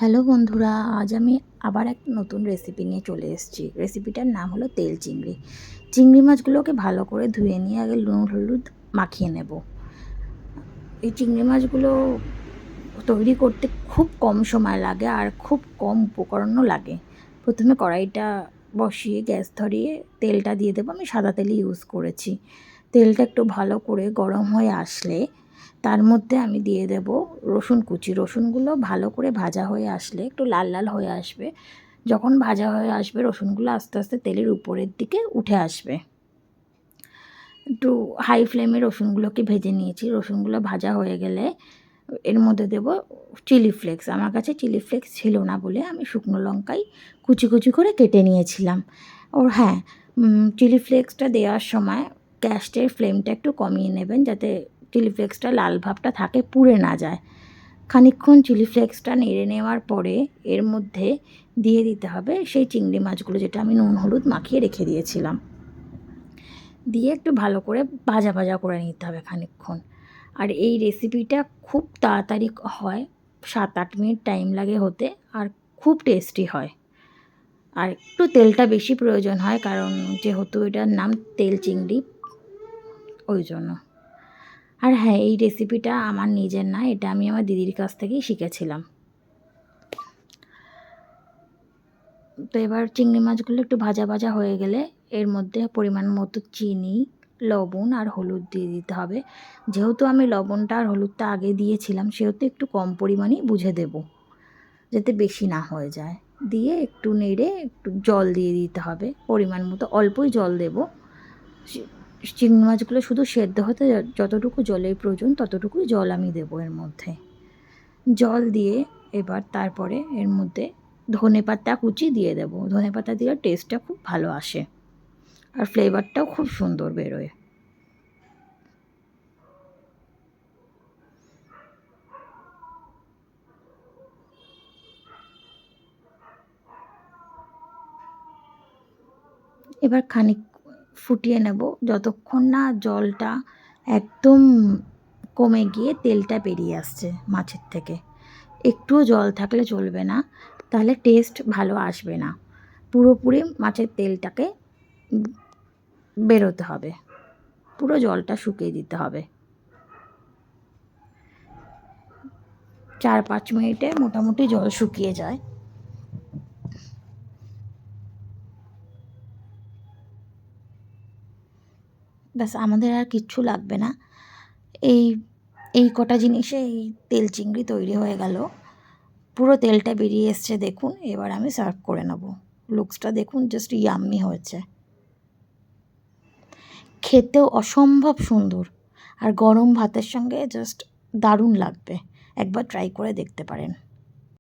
Hello বন্ধুরা, আজ আমি আবার এক নতুন রেসিপি নিয়ে চলে এসেছি। রেসিপিটার নাম হলো তেল চিংড়ি। চিংড়ি মাছগুলোকে ভালো করে ধুয়ে নিয়ে আগে নুন হলুদ মাখিয়ে নেব। এই চিংড়ি মাছগুলো তৈরি করতে খুব কম সময় লাগে আর খুব কম উপকরণও লাগে। প্রথমে কড়াইটা বসিয়ে গ্যাস ধরিয়ে তেলটা দিয়ে দেবো। আমি সাদা তেলই ইউজ করেছি। তেলটা একটু ভালো করে গরম হয়ে আসলে তার মধ্যে আমি দিয়ে দেব রসুন কুচি। রসুনগুলো ভালো করে ভাজা হয়ে আসলে একটু লাল লাল হয়ে আসবে। যখন ভাজা হয়ে আসবে রসুনগুলো আস্তে আস্তে তেলের উপরের দিকে উঠে আসবে। একটু হাই ফ্লেমে রসুনগুলোকে ভেজে নিয়েছি। রসুনগুলো ভাজা হয়ে গেলে এর মধ্যে দেব চিলি ফ্লেক্স। আমার কাছে চিলি ফ্লেক্স ছিল না বলে আমি শুকনো লঙ্কাই কুচি কুচি করে কেটে নিয়েছিলাম। হ্যাঁ, চিলি ফ্লেক্সটা দেওয়ার সময় গ্যাসের ফ্লেমটা একটু কমিয়ে নেবেন, যাতে চিলি ফ্লেক্সটা লাল ভাবটা থাকে, পুড়ে না যায়। খানিকক্ষণ চিলি ফ্লেক্সটা নেড়ে নেওয়ার পরে এর মধ্যে দিয়ে দিতে হবে সেই চিংড়ি মাছগুলো, যেটা আমি নুন হলুদ মাখিয়ে রেখে দিয়েছিলাম। দিয়ে একটু ভালো করে ভাজা ভাজা করে নিতে হবে খানিকক্ষণ। আর এই রেসিপিটা খুব তাড়াতাড়ি হয়, 7-8 মিনিট টাইম লাগে হতে, আর খুব টেস্টি হয়। আর একটু তেলটা বেশি প্রয়োজন হয়, কারণ যেহেতু এটার নাম তেল চিংড়ি, ওই জন্য। আর হ্যাঁ, এই রেসিপিটা আমার নিজের না, এটা আমি আমার দিদির কাছ থেকেই শিখেছিলাম। তো এবার চিংড়ি মাছগুলো একটু ভাজা ভাজা হয়ে গেলে এর মধ্যে পরিমাণ মতো চিনি, লবণ আর হলুদ দিয়ে দিতে হবে। যেহেতু আমি লবণটা আর হলুদটা আগে দিয়েছিলাম, সেহেতু একটু কম পরিমাণেই বুঝে দেব, যাতে বেশি না হয়ে যায়। দিয়ে একটু নেড়ে একটু জল দিয়ে দিতে হবে পরিমাণ মতো, অল্পই জল দেব। চিংড়ি মাছগুলো শুধু সেদ্ধ হতে যতটুকু জলের প্রয়োজন ততটুকুই জল আমি দেবো এর মধ্যে। জল দিয়ে এবার তারপরে এর মধ্যে ধনেপাতা কুচি দিয়ে দেবো। ধনেপাতা দিলে টেস্টটা খুব ভালো আসে আর ফ্লেভারটাও খুব সুন্দর বেরোয়। এবার খানিক ফুটিয়ে নেব, যতক্ষণ না জলটা একদম কমে গিয়ে তেলটা বেরিয়ে আসছে মাছের থেকে। একটুও জল থাকলে চলবে না, তাহলে টেস্ট ভালো আসবে না। পুরোপুরি মাছের তেলটাকে বেরোতে হবে, পুরো জলটা শুকিয়ে দিতে হবে। 4-5 মিনিটে মোটামুটি জল শুকিয়ে যায়। ব্যাস, আমাদের আর কিচ্ছু লাগবে না। এই এই কটা জিনিসে এই তেল চিংড়ি তৈরি হয়ে গেল। পুরো তেলটা বেরিয়ে এসছে দেখুন। এবার আমি সার্ভ করে নেব। লুকসটা দেখুন, জাস্ট ইয়াম্মি হয়েছে। খেতেও অসম্ভব সুন্দর, আর গরম ভাতের সঙ্গে জাস্ট দারুণ লাগবে। একবার ট্রাই করে দেখতে পারেন।